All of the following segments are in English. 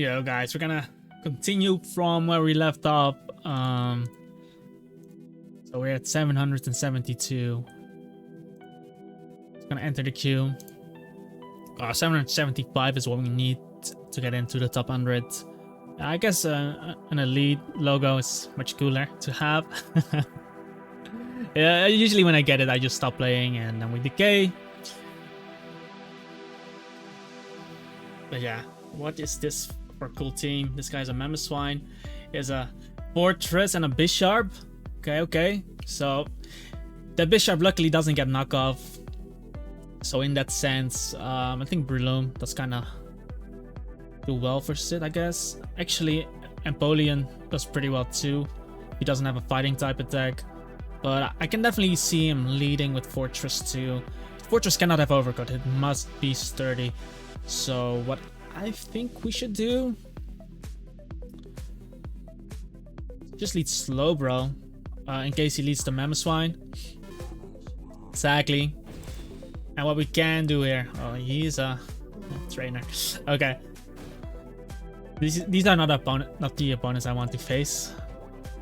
Yo guys, we're gonna continue from where we left off. So we're at 772. It's gonna enter the queue. 775 is what we need to get into the top 100. I guess an elite logo is much cooler to have. Yeah, usually when I get it, I just stop playing and then we decay. But yeah, what is this for a cool team? This guy's a Mamoswine. He has a Fortress and a Bisharp. Okay. So the Bisharp luckily doesn't get knockoff. So in that sense, I think Breloom does kind of do well for Sid, I guess. Actually, Empoleon does pretty well too. He doesn't have a fighting type attack. But I can definitely see him leading with Fortress too. Fortress cannot have Overcoat, it must be sturdy. So what I think we should do... just lead slow, bro. In case he leads the Mamoswine. Exactly. And what we can do here... oh, he's a trainer. Okay. These are not the opponents I want to face.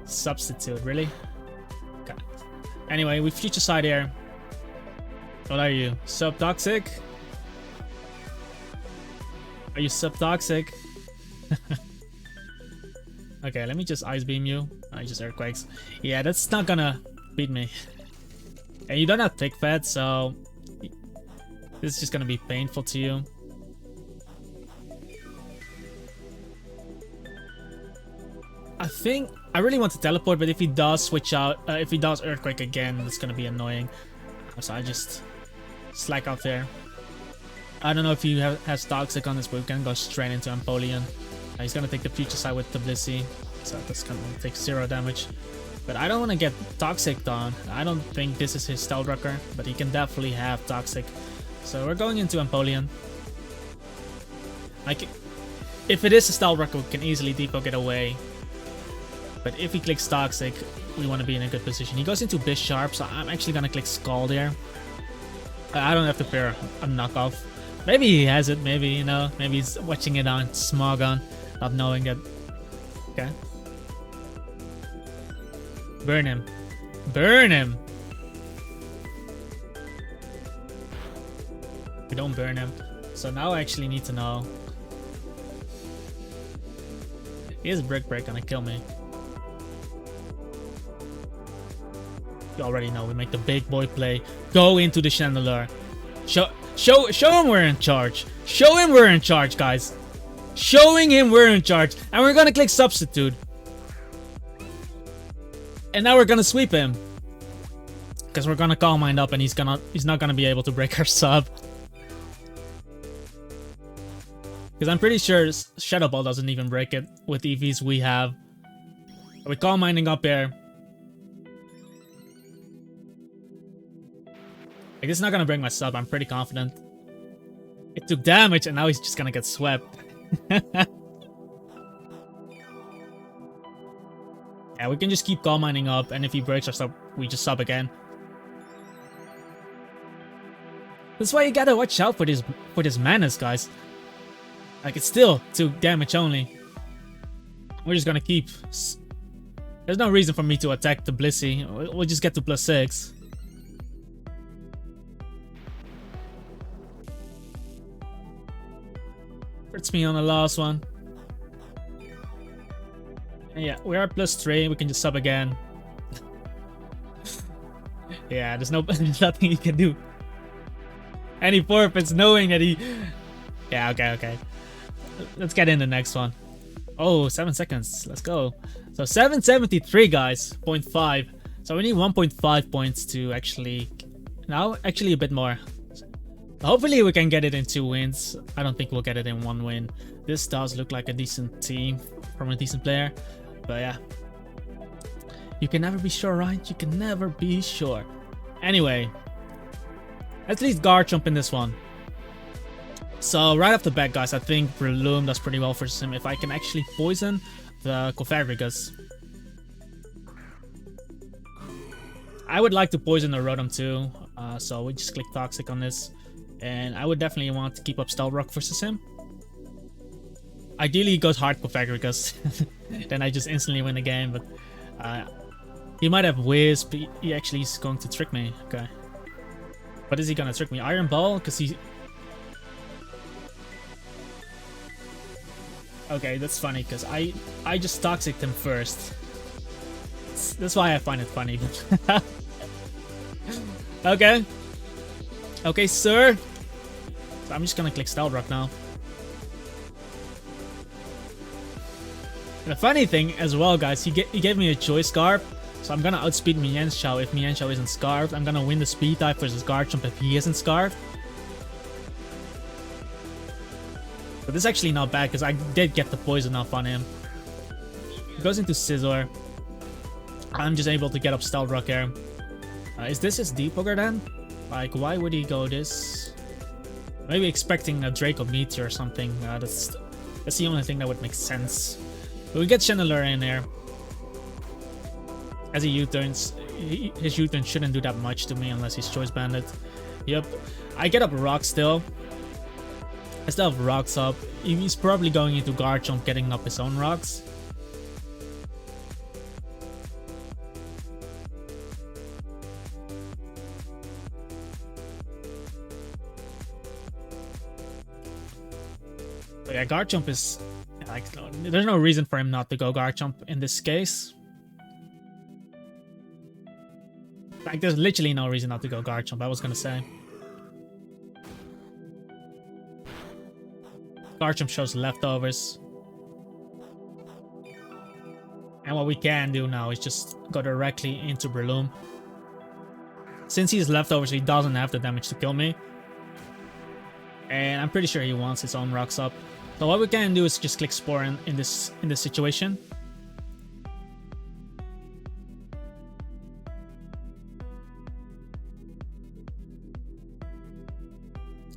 Substitute, really? Okay. Anyway, we Future Sight here. What are you? Subtoxic? Are you subtoxic? Okay, let me just Ice Beam you. I just Earthquakes. Yeah, that's not gonna beat me. And you don't have Thick Fat, so this is just gonna be painful to you. I think I really want to teleport, but if he does switch out, if he does Earthquake again, it's gonna be annoying. So I just slack out there. I don't know if he has Toxic on this, but we can go straight into Empoleon. He's gonna take the Future Sight with the Blissey, so that's gonna take 0 damage. But I don't want to get Toxic on. I don't think this is his Stealth Rocker, but he can definitely have Toxic. So we're going into Empoleon. Like, if it is a Stealth Rocker, we can easily Depot get away. But if he clicks Toxic, we want to be in a good position. He goes into Bisharp, so I'm actually gonna click Scald here. I don't have to pair a knockoff. Maybe he has it, maybe, you know, maybe he's watching it on Smogon, not knowing it. Okay. Burn him. Burn him! We don't burn him. So now I actually need to know. Is Brick Break gonna kill me? You already know, we make the big boy play. Go into the Chandelure. Show him we're in charge. Show him we're in charge, guys. Showing him we're in charge. And we're gonna click Substitute. And now we're gonna sweep him. Because we're gonna Calm Mind up and he's not gonna be able to break our sub. Because I'm pretty sure Shadow Ball doesn't even break it with EVs we have. We're Calm Minding up here. Like, this is not gonna break my sub, I'm pretty confident. It took damage and now he's just gonna get swept. Yeah, we can just keep Calm Minding up, and if he breaks our sub, we just sub again. That's why you gotta watch out for this Manus, guys. Like, it's still 2 damage only. We're just gonna keep... there's no reason for me to attack the Blissey. We'll just get to +6. Hurts me on the last one. And yeah, we are +3. We can just sub again. Yeah, there's nothing you can do. And he forfeits knowing that he... yeah, okay. Let's get in the next one. Oh, 7 seconds. Let's go. So 773, guys. 0.5. So we need 1.5 points to actually... now, actually a bit more. Hopefully we can get it in 2 wins. I don't think we'll get it in 1 win. This does look like a decent team from a decent player. But yeah. You can never be sure, right? You can never be sure. Anyway. Let's leave Garchomp in this one. So right off the bat, guys, I think Breloom does pretty well for him. If I can actually poison the Cofagrigus. I would like to poison the Rotom too. So we just click Toxic on this. And I would definitely want to keep up Stealth Rock versus him. Ideally, he goes hard Perfect because then I just instantly win the game. But he might have Wisp. He actually is going to trick me. Okay. What is he gonna trick me? Iron Ball? Because he... Okay, that's funny because I just Toxic'd him first. That's why I find it funny. Okay. Okay, sir. So I'm just gonna click Stealth Rock now. And the funny thing as well, guys, he gave me a Choice Scarf. So I'm gonna outspeed Mienshao if Mienshao isn't Scarfed. I'm gonna win the Speed type versus Garchomp if he isn't Scarfed. But this is actually not bad because I did get the poison off on him. He goes into Scizor. I'm just able to get up Stealth Rock here. Is this his Deepoker then? Like, why would he go this? Maybe expecting a Draco Meteor or something. That's the only thing that would make sense. But we get Chandelure in there. As he U-turns, his U-turn shouldn't do that much to me unless he's Choice Banded. Yep. I get up Rock still. I still have Rocks up. He's probably going into Garchomp getting up his own Rocks. But yeah, Garchomp is... like, there's no reason for him not to go Garchomp in this case. Like, there's literally no reason not to go Garchomp, I was gonna say. Garchomp shows leftovers. And what we can do now is just go directly into Breloom. Since he's leftovers, he doesn't have the damage to kill me. And I'm pretty sure he wants his own Rocks up. So what we can do is just click Spore in this situation.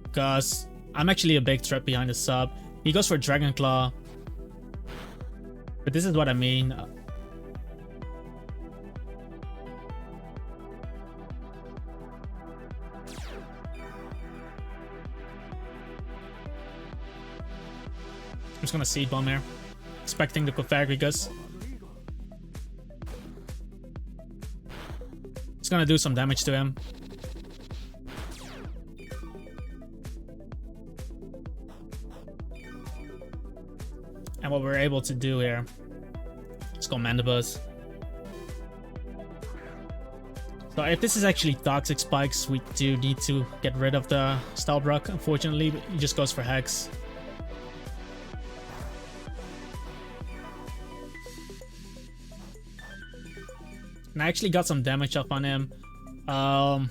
Because I'm actually a big threat behind the sub. He goes for Dragon Claw. But this is what I mean. I'm just gonna Seed Bomb here. Expecting the Cofagrigus. It's gonna do some damage to him. And what we're able to do here, let's go Mandibuzz. So if this is actually Toxic Spikes, we do need to get rid of the Stealth Rock, unfortunately, but he just goes for Hex. And I actually got some damage up on him. I'm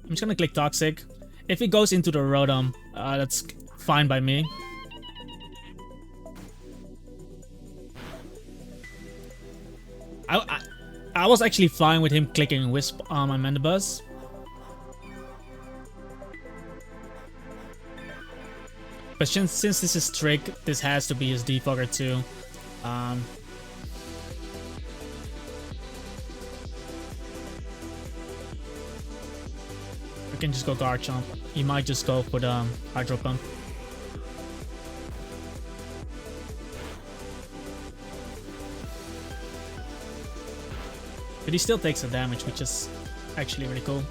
just gonna click Toxic. If he goes into the Rotom, that's fine by me. I was actually fine with him clicking Wisp on my Mandibuzz. But since this is Trick, this has to be his Defogger too. We can just go Garchomp. He might just go for the Hydro Pump. But he still takes the damage, which is actually really cool.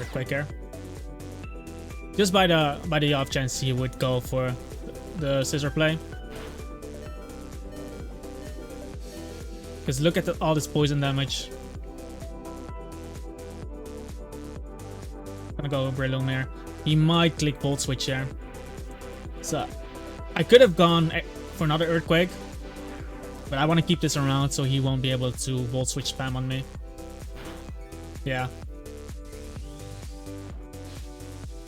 Earthquake here. Just by the off chance he would go for the Scissor play. Because look at all this poison damage. Gonna go Breloom here. He might click Volt Switch here. So I could have gone for another Earthquake. But I want to keep this around so he won't be able to Volt Switch spam on me. Yeah.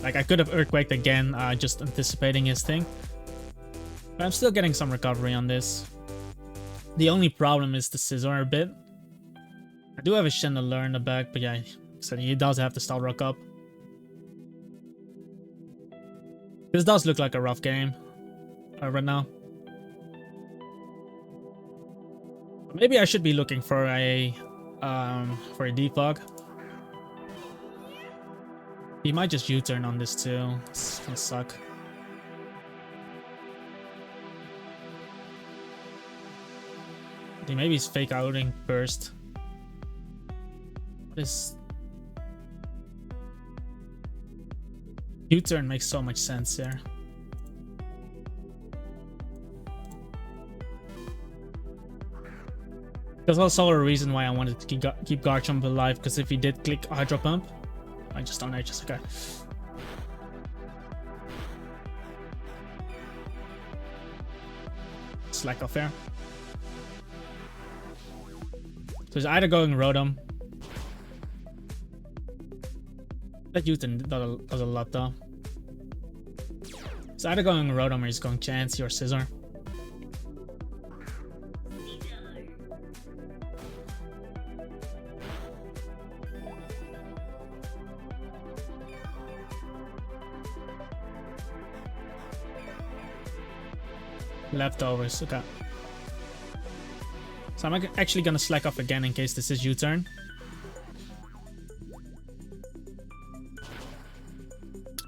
Like I could have Earthquaked again, just anticipating his thing. But I'm still getting some recovery on this. The only problem is the Scizor a bit. I do have a Chandelure in the back, but yeah, so he does have the Stealth Rock up. This does look like a rough game right now. Maybe I should be looking for a defog. He might just U-turn on this too. It's gonna suck. I think maybe he's fake outing first. What is... U-turn makes so much sense here. There's also a reason why I wanted to keep Garchomp alive, because if he did click Hydro Pump, I just don't know, just okay. Slack off here. So he's either going Rotom. That U-turn does a lot though. He's either going Rotom or he's going Chansey or Scizor. Leftovers, okay. So I'm actually gonna slack off again in case this is U-turn.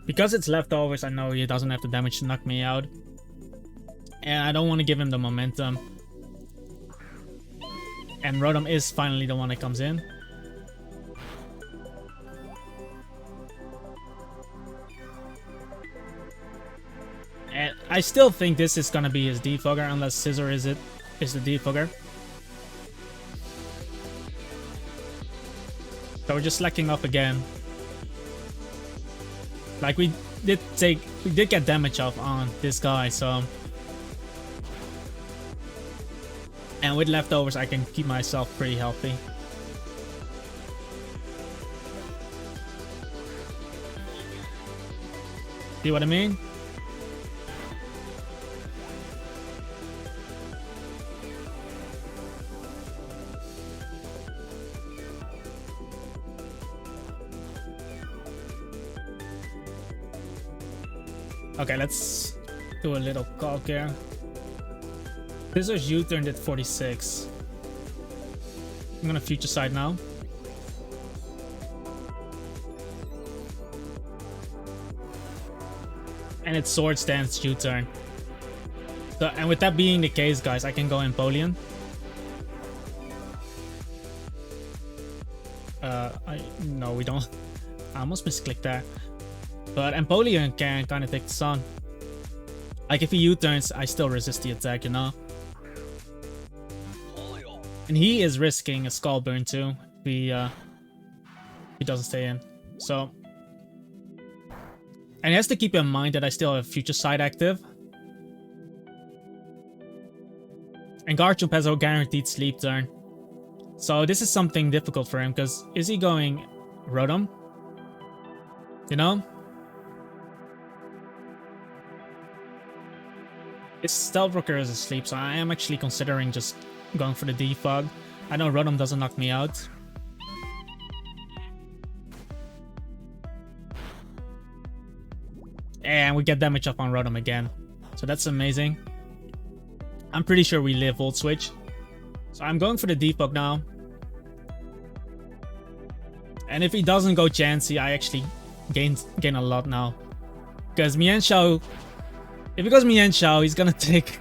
Because it's leftovers, I know he doesn't have the damage to knock me out. And I don't want to give him the momentum. And Rotom is finally the one that comes in. And I still think this is gonna be his defogger unless Scizor is the defogger. So we're just slacking off again. Like we did get damage off on this guy, so. And with leftovers I can keep myself pretty healthy. See what I mean? Okay, let's do a little calc here. This was U-turned at 46. I'm gonna future side now. And it's Swords Dance U-turn. So, and with that being the case, guys, I can go Empoleon. No, we don't. I almost misclicked there. But Empoleon can kind of take this on. Like if he U-turns, I still resist the attack, you know? And he is risking a Skull Burn too if he doesn't stay in. So... And he has to keep in mind that I still have Future Sight active. And Garchomp has a guaranteed sleep turn. So this is something difficult for him, because is he going Rotom? You know? His Stealth Rocker is asleep, so I am actually considering just going for the defog. I know Rotom doesn't knock me out. And we get damage up on Rotom again. So that's amazing. I'm pretty sure we live Volt Switch. So I'm going for the defog now. And if he doesn't go Chansey, I actually gain a lot now. Because Mienshao... If he goes Mienshao, he's gonna take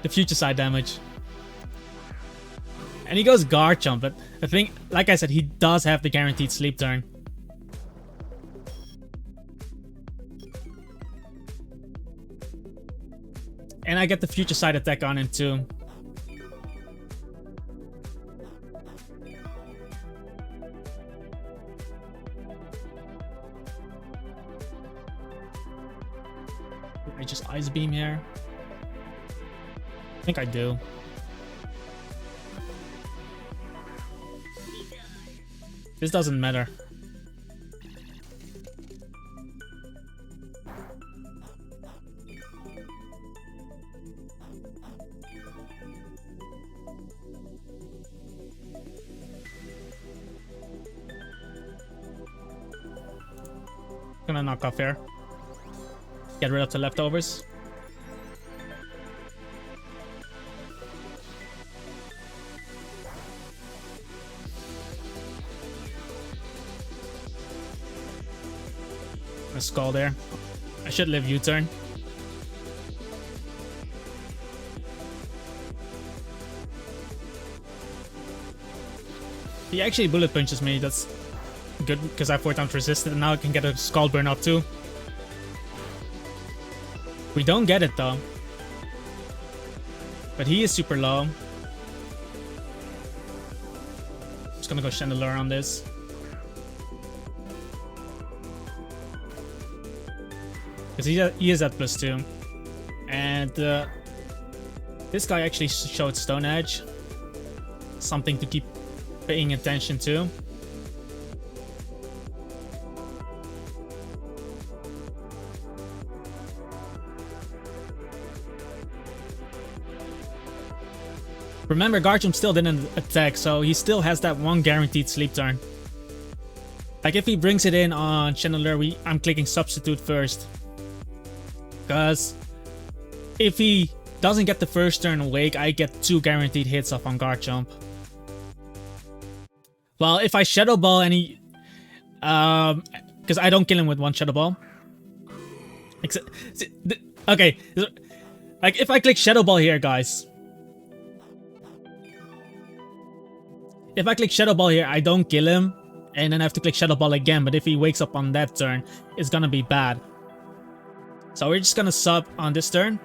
the Future Sight damage. And he goes Garchomp, but the thing, like I said, he does have the guaranteed sleep turn. And I get the Future Sight attack on him too. I just Ice Beam here. I think I do. This doesn't matter. Gonna knock off here. Get rid of the leftovers. A skull there. I should live U-turn. He actually bullet punches me. That's good because I 4 times resisted, and now I can get a skull burn up too. We don't get it though. But he is super low. Just gonna go Chandelier on this. Because he is at +2. And this guy actually showed Stone Edge. Something to keep paying attention to. Remember, Garchomp still didn't attack, so he still has that one guaranteed sleep turn. Like if he brings it in on Chandelier, I'm clicking substitute first. Because if he doesn't get the first turn awake, I get 2 guaranteed hits off on Garchomp. Well, if I Shadow Ball and he... because I don't kill him with 1 Shadow Ball. Okay. Like if I click Shadow Ball here, guys. If I click Shadow Ball here, I don't kill him. And then I have to click Shadow Ball again. But if he wakes up on that turn, it's gonna be bad. So we're just gonna sub on this turn.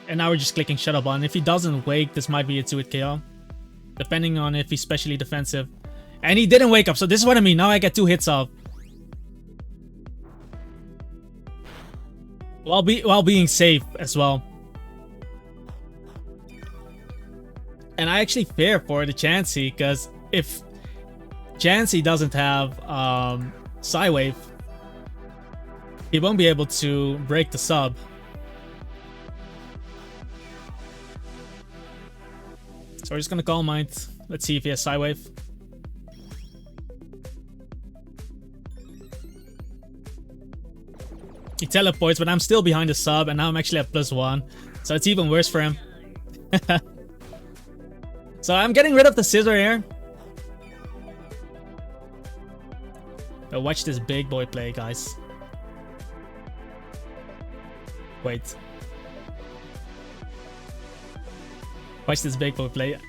And now we're just clicking Shadow Ball. And if he doesn't wake, this might be a 2-hit KO. Depending on if he's specially defensive. And he didn't wake up, so this is what I mean. Now I get 2 hits off. While being safe as well. And I actually fear for the Chansey, because if Chansey doesn't have Psywave, he won't be able to break the sub. So we're just gonna Calm Mind. Let's see if he has Psywave. He teleports, but I'm still behind the sub, and now I'm actually at +1. So it's even worse for him. So I'm getting rid of the Scissor here. But watch this big boy play, guys. Wait. Watch this big boy play.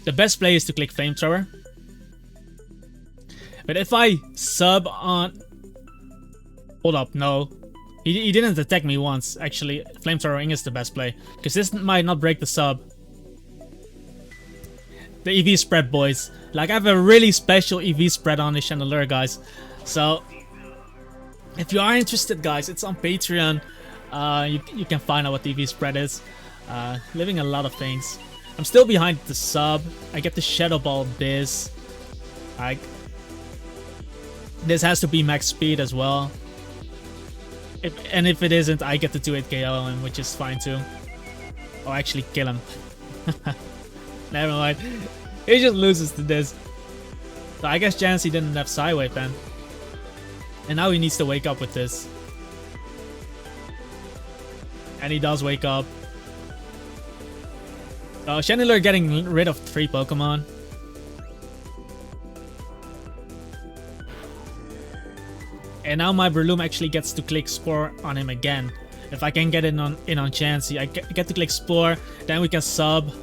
The best play is to click Flamethrower. But if I sub on... Hold up, no. He didn't attack me once. Actually, Flamethrowing is the best play. Because this might not break the sub. The EV spread, boys. Like, I have a really special EV spread on this Chandelier, guys. So, if you are interested, guys, it's on Patreon. You can find out what the EV spread is. Living a lot of things. I'm still behind the sub. I get the Shadow Ball this. This has to be max speed as well. If it isn't, I get the 2-hit KO him, which is fine too. Or actually kill him. Never mind. He just loses to this. So I guess Chansey didn't have Psywave then. And now he needs to wake up with this. And he does wake up. So Chandelier getting rid of 3 Pokemon. And now my Breloom actually gets to click Spore on him again. If I can get in on Chansey, I get to click Spore, then we can sub.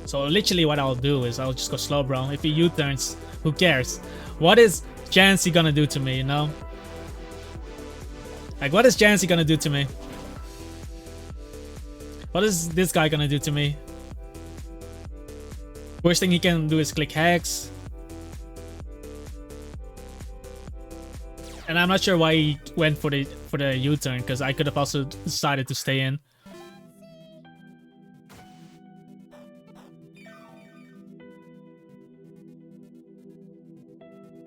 So literally what I'll do is I'll just go slow, bro. If he U-turns, who cares? What is Chansey gonna do to me, you know? Like, what is Chansey gonna do to me? What is this guy gonna do to me? Worst thing he can do is click Hex. And I'm not sure why he went for the U-turn, because I could have also decided to stay in.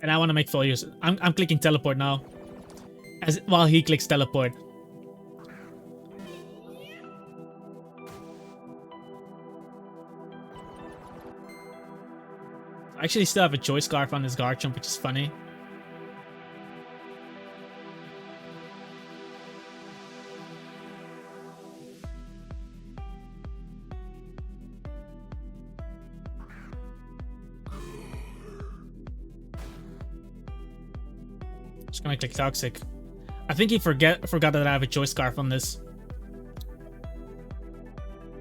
And I want to make full use. I'm clicking Teleport now. While he clicks Teleport. I actually still have a Choice Scarf on this Garchomp, which is funny. Just gonna click Toxic. I think he forgot that I have a choice scarf on this.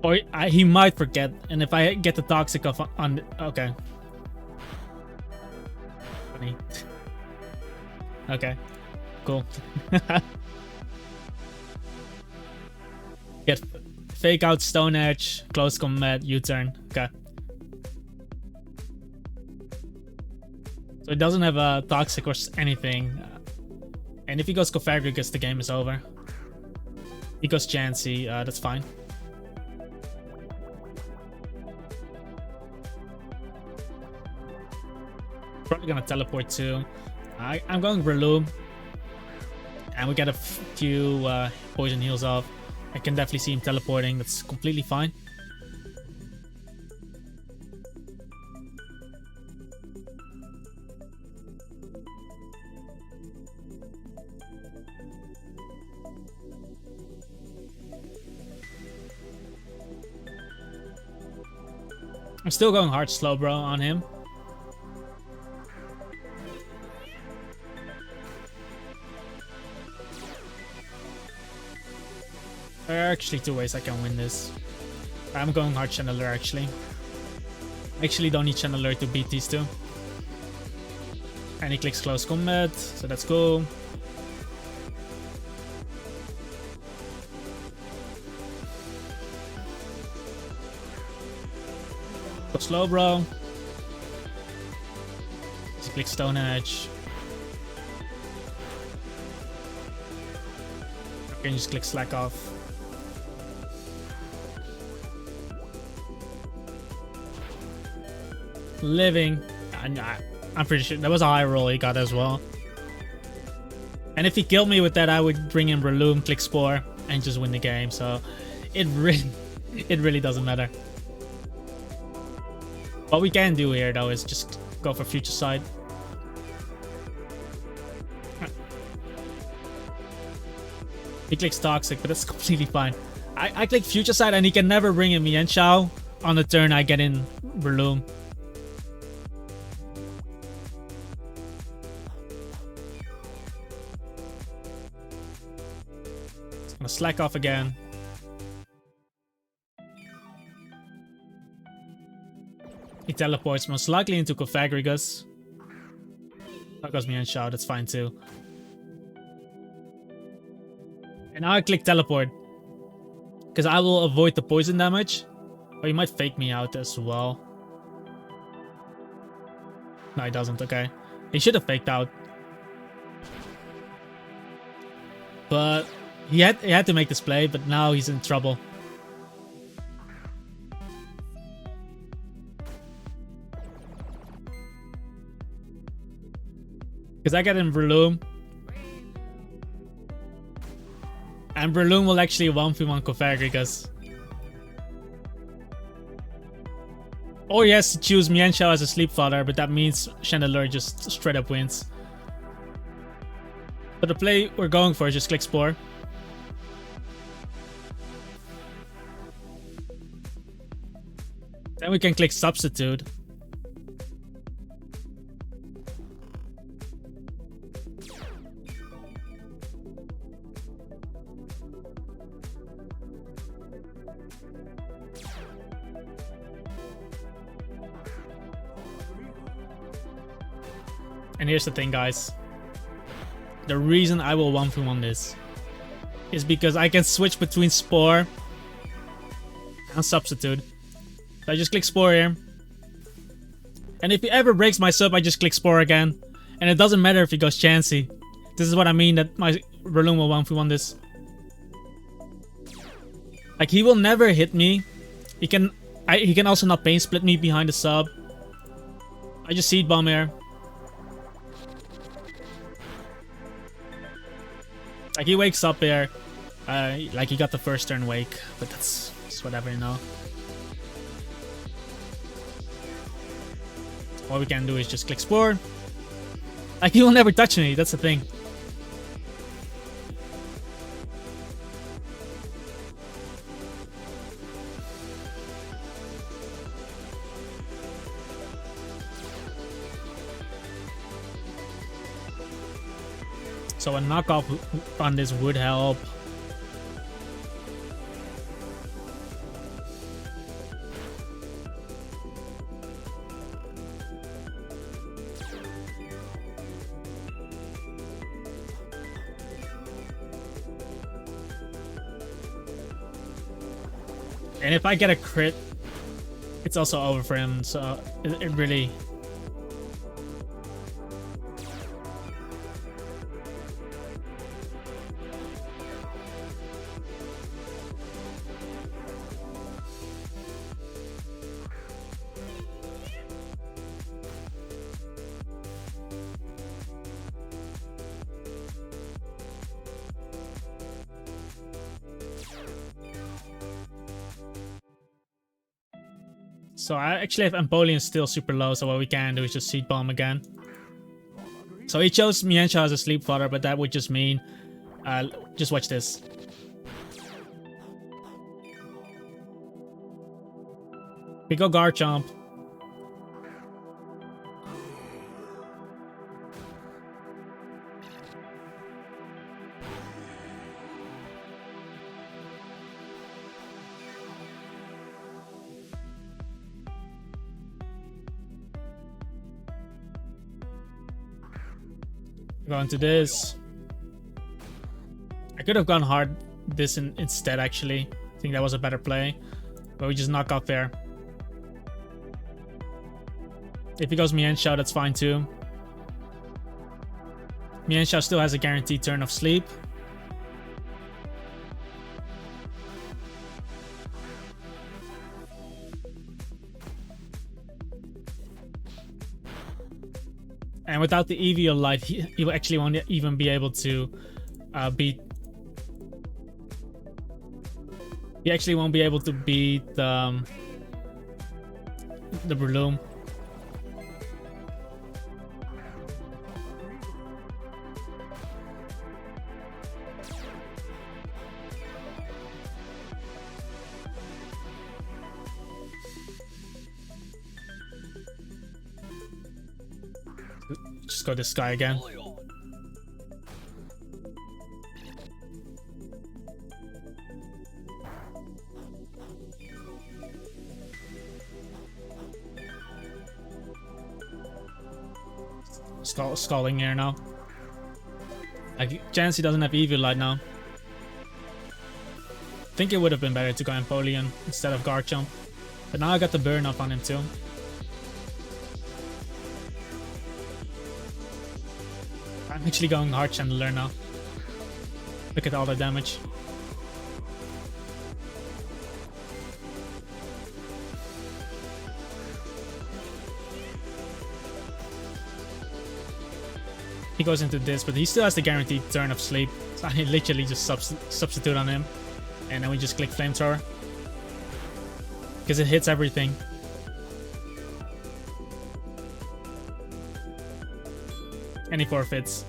Or he might forget, and if I get the Toxic off on... Okay. Funny. Okay. Cool. Get Fake Out, Stone Edge, Close Combat, U-Turn. Okay. So it doesn't have a Toxic or anything. And if he goes Cofagrigus, the game is over. He goes Chansey, that's fine. Probably gonna teleport too. I'm going Breloom. And we get a few poison heals off. I can definitely see him teleporting. That's completely fine. I'm still going hard slow, bro, on him. There are actually two ways I can win this. I'm going hard Channeler, actually. I actually don't need Channeler to beat these two. And he clicks Close Combat, so that's cool. Go slow, bro. Just click Stone Edge. I can just click Slack Off. Living. I'm pretty sure that was a high roll he got as well. And if he killed me with that, I would bring in Breloom, click Spore, and just win the game. So it really doesn't matter. What we can do here though is just go for Future Sight. He clicks Toxic, but that's completely fine. I click Future Sight and he can never bring in Mienshao. On the turn I get in Breloom. Gonna Slack Off again. He teleports most likely into Cofagrigus. That goes Mienshao, that's fine too. And now I click Teleport. Because I will avoid the poison damage. Or he might fake me out as well. No, he doesn't, okay. He should have faked out. But he had to make this play, but now he's in trouble. Because I get in Breloom. And Breloom will actually 1v1 Cofagrigus. Or he has to choose Mienshao as a Sleep Fodder, but that means Chandelure just straight up wins. But the play we're going for is just click Spore. Then we can click Substitute. And here's the thing, guys. The reason I will 1v1 this is because I can switch between Spore and Substitute. So I just click Spore here. And if he ever breaks my sub, I just click Spore again. And it doesn't matter if he goes Chansey. This is what I mean that my Breloom will 1v1 this. Like, he will never hit me. He can also not pain split me behind the sub. I just Seed Bomb here. Like, he wakes up here. Like, he got the first turn wake. But that's just whatever, you know. What we can do is just click Spore. Like, he will never touch me. That's the thing. So a knockoff on this would help. And if I get a crit, it's also over for him, so it really... So I actually have Empoleon still super low, so what we can do is just Seed Bomb again. So he chose Mienshao as a Sleep Fodder, but that would just mean... just watch this. We go Garchomp. Go into this. I could have gone hard this instead, actually. I think that was a better play. But we just knock off there. If he goes Mienshao, that's fine too. Mienshao still has a guaranteed turn of sleep. And without the Eevee Light, he actually won't even be able to beat... He actually won't be able to beat the Breloom. Just go this guy again. Stalling here now. Chance he doesn't have Eevee Light now. I think it would have been better to go Empoleon instead of Garchomp. But now I got the burn up on him too. I'm actually going Hard Chandler now. Look at all the damage. He goes into this, but he still has the guaranteed turn of sleep. So I literally just substitute on him. And then we just click Flamethrower. Because it hits everything. And he forfeits.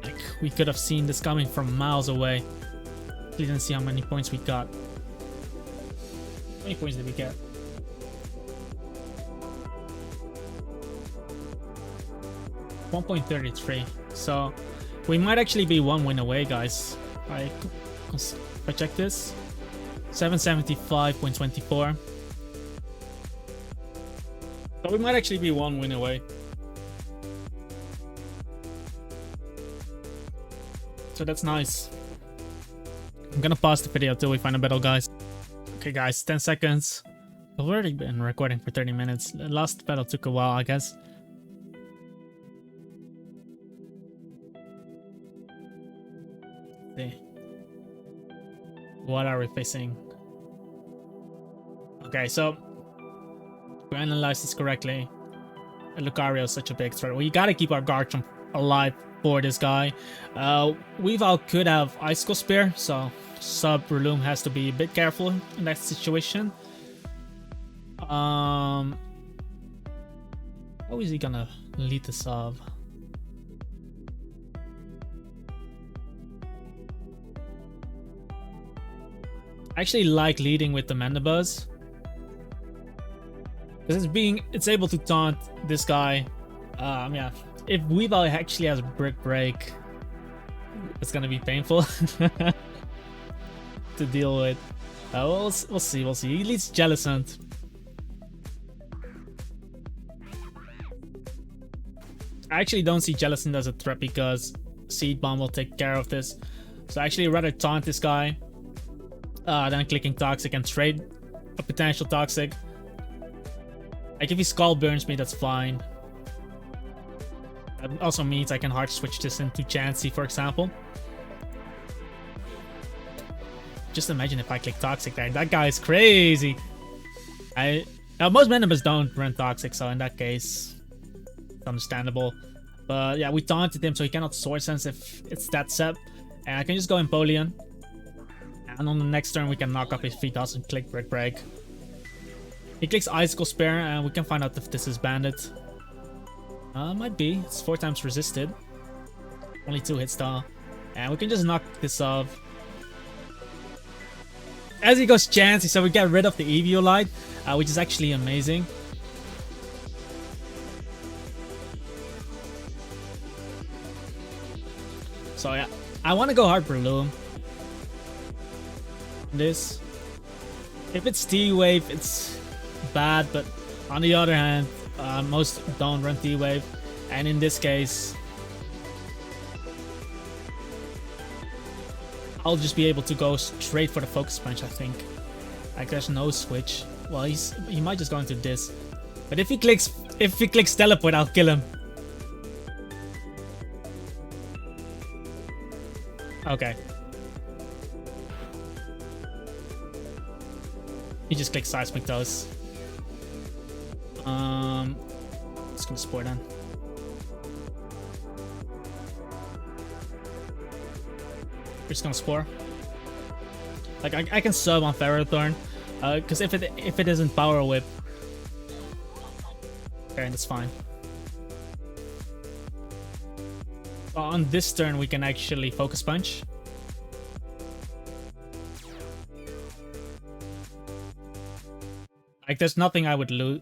Like, we could have seen this coming from miles away. We didn't see how many points we got. How many points did we get? .33. So we might actually be one win away, guys. If I check this, 775.24. So we might actually be one win away. So that's nice. I'm gonna pause the video till we find a battle, guys. Okay, guys, 10 seconds. I've already been recording for 30 minutes. The last battle took a while, I guess. See. What are we facing? Okay, so to analyze this correctly, Lucario is such a big threat. We gotta keep our Garchomp alive for this guy. Weavile could have Icicle Spear, so Sub Breloom has to be a bit careful in that situation. How is he gonna lead the sub? I actually like leading with the Mandibuzz. Because it's able to taunt this guy. Yeah. if Weavile actually has Brick Break, it's gonna be painful to deal with. We'll see, we'll see. He leads Jellicent. I actually don't see Jellicent as a threat because Seed Bomb will take care of this. So I actually rather taunt this guy than clicking Toxic and trade a potential Toxic. Like if he Skull Burns me, that's fine. That also means I can hard switch this into Chansey, for example. Just imagine if I click Toxic there. That guy is crazy. Most Venomous don't run Toxic, so in that case, it's understandable. But yeah, we taunted him, so he cannot Sword Sense if it's that set. And I can just go Empoleon. And on the next turn, we can knock off if he doesn't click Brick Break. He clicks Icicle Spear, and we can find out if this is Bandit. Might be. It's 4 times resisted. Only 2 hits though. And we can just knock this off. As he goes Chansey, so we get rid of the Eviolite, which is actually amazing. So yeah, I want to go hard Breloom. This. If it's T-Wave, it's bad, but on the other hand, most don't run T-Wave, and in this case, I'll just be able to go straight for the Focus Punch, I think. Like there's no switch. Well, he might just go into this. But if he clicks Teleport, I'll kill him. Okay. He just clicks Seismic Toes. Just gonna Spore then. We're just gonna Spore. Like I can sub on Ferrothorn, because if it isn't Power Whip, okay, that's fine. On this turn, we can actually Focus Punch. Like there's nothing I would lose.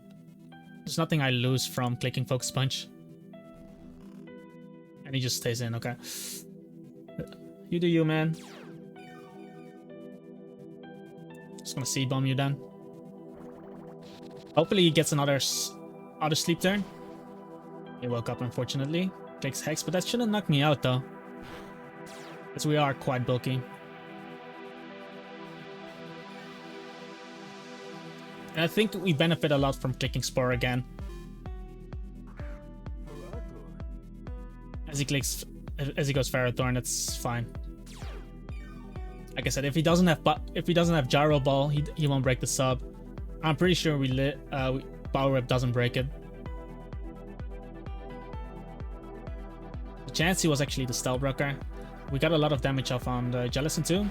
There's nothing I lose from clicking Focus Punch. And he just stays in. Okay. You do you, man. Just gonna Seed Bomb you then. Hopefully he gets another sleep turn. He woke up, unfortunately. Clicks Hex, but that shouldn't knock me out though, because we are quite bulky. And I think we benefit a lot from clicking Spore again. As he goes Ferrothorn, that's fine. Like I said, if he doesn't have Gyro Ball, he won't break the sub. I'm pretty sure Power Whip doesn't break it. The Chansey was actually the Stealth Rocker. We got a lot of damage off on the Jellicent too.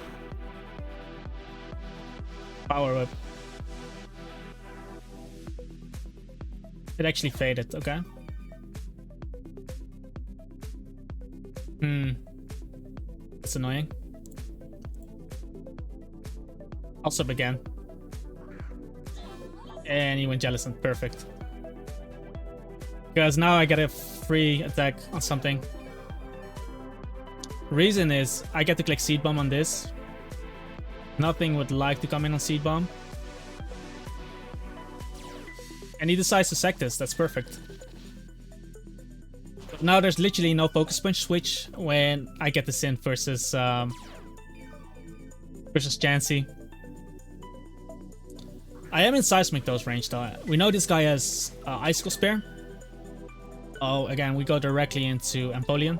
Power Whip. It actually faded, okay. That's annoying. I'll sub again. And he went Jellicent, perfect. Because now I get a free attack on something. Reason is, I get to click Seed Bomb on this. Nothing would like to come in on Seed Bomb. And he decides to sack this, that's perfect. But now there's literally no Focus Punch switch when I get this in versus Chansey. I am in Seismic Toes range though. We know this guy has Icicle Spear. Oh, again, we go directly into Empoleon.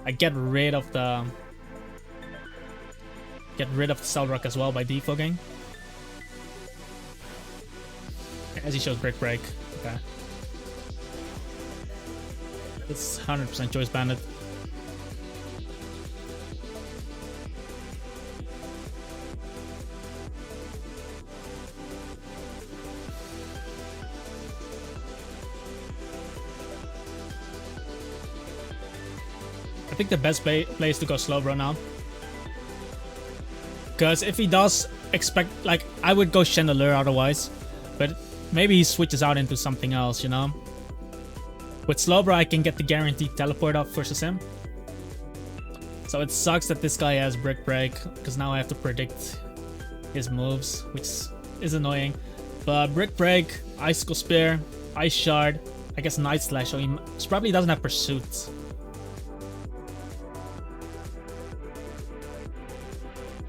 I get rid of the Stealth Rock as well by defogging. As he shows Brick Break. Okay. It's 100% Choice Bandit. I think the best play is to go Slowbro now. Because if he does expect, like, I would go Chandelure otherwise. But maybe he switches out into something else, you know? With Slowbro, I can get the guaranteed teleport up versus him. So it sucks that this guy has Brick Break, because now I have to predict his moves, which is annoying. But Brick Break, Icicle Spear, Ice Shard, I guess Night Slash, so he probably doesn't have Pursuit.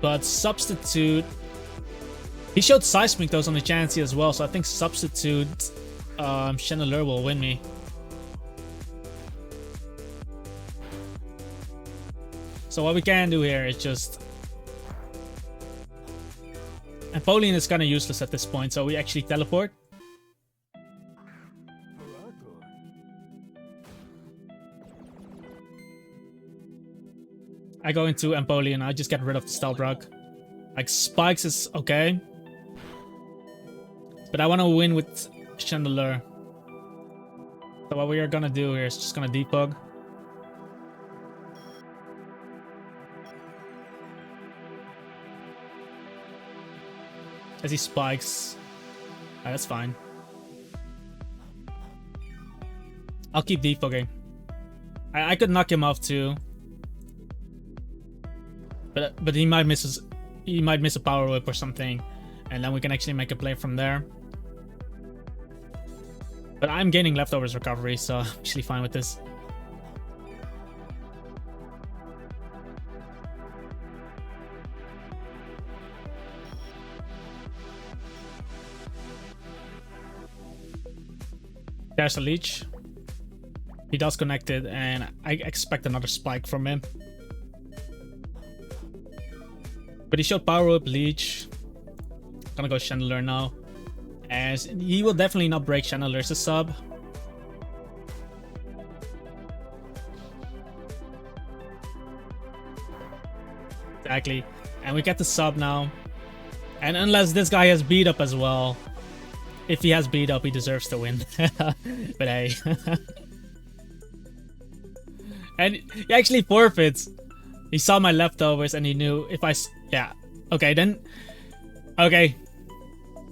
But Substitute, he showed Seismic Toes on the Chansey as well, so I think Substitute Chandelure will win me. So what we can do here is just... Empoleon is kind of useless at this point, so we actually teleport. I go into Empoleon, I just get rid of the Stelbrock. Like, Spikes is okay. But I want to win with Chandelure. So what we are gonna do here is just gonna Depug. As he spikes. That's fine. I'll keep Depugging. I could knock him off too. But he might miss a Power Whip or something. And then we can actually make a play from there. But I'm gaining Leftovers recovery, so I'm actually fine with this. There's a Leech. He does connect it, and I expect another Spike from him. But he showed Power Whip, Leech. Gonna go Chandelure now. As he will definitely not break Chandelure's sub. Exactly. And we get the sub now. And unless this guy has beat up as well. If he has beat up, he deserves to win. But hey. And he actually forfeits. He saw my leftovers and he knew if I... Yeah. Okay, then... Okay.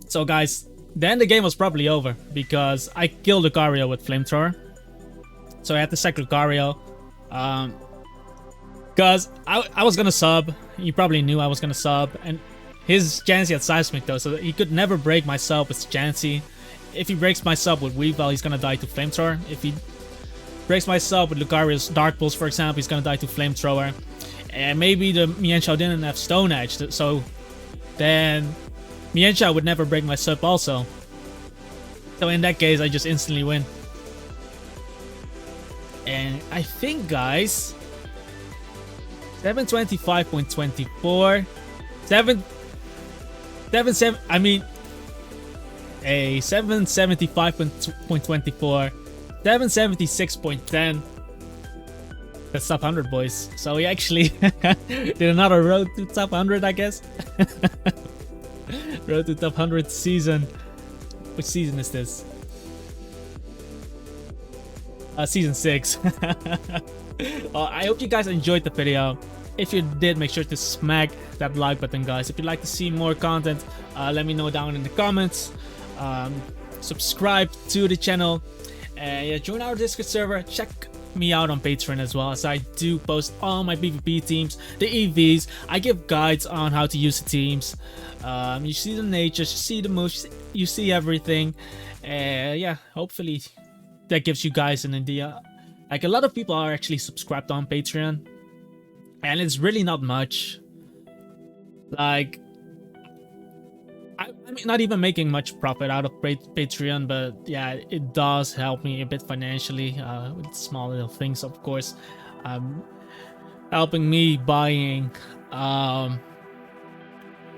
So guys, then the game was probably over. Because I killed Lucario with Flamethrower. So I had to sack Lucario. Because I was gonna sub. You probably knew I was gonna sub. And his Chansey had Seismic though, so he could never break my sub with Chansey. If he breaks my sub with Weavile, he's gonna die to Flamethrower. If he breaks my sub with Lucario's Dark Pulse, for example, he's gonna die to Flamethrower. And maybe the Mienshao didn't have Stone Edge, so then Mienshao would never break my sub also. So in that case, I just instantly win. And I think, guys, 725.24, 775.24, 776.10. That's top 100, boys. So we actually did another road to top 100, I guess. Road to top 100 season. Which season is this? Season 6. Well, I hope you guys enjoyed the video. If you did, make sure to smack that like button, guys. If you'd like to see more content, let me know down in the comments. Subscribe to the channel. Yeah, join our Discord server. Check me out on Patreon as well, as I do post all my PvP teams, the EVs. I give guides on how to use the teams. You see the natures, you see the moves, you see everything. Yeah, hopefully that gives you guys an idea. Like, a lot of people are actually subscribed on Patreon, and it's really not much. Like, I'm not even making much profit out of Patreon, but yeah, it does help me a bit financially with small little things, of course. Helping me buying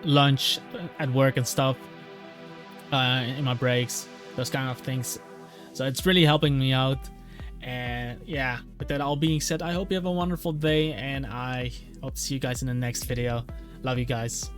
lunch at work and stuff in my breaks, those kind of things. So it's really helping me out. And yeah, with that all being said, I hope you have a wonderful day, and I hope to see you guys in the next video. Love you guys.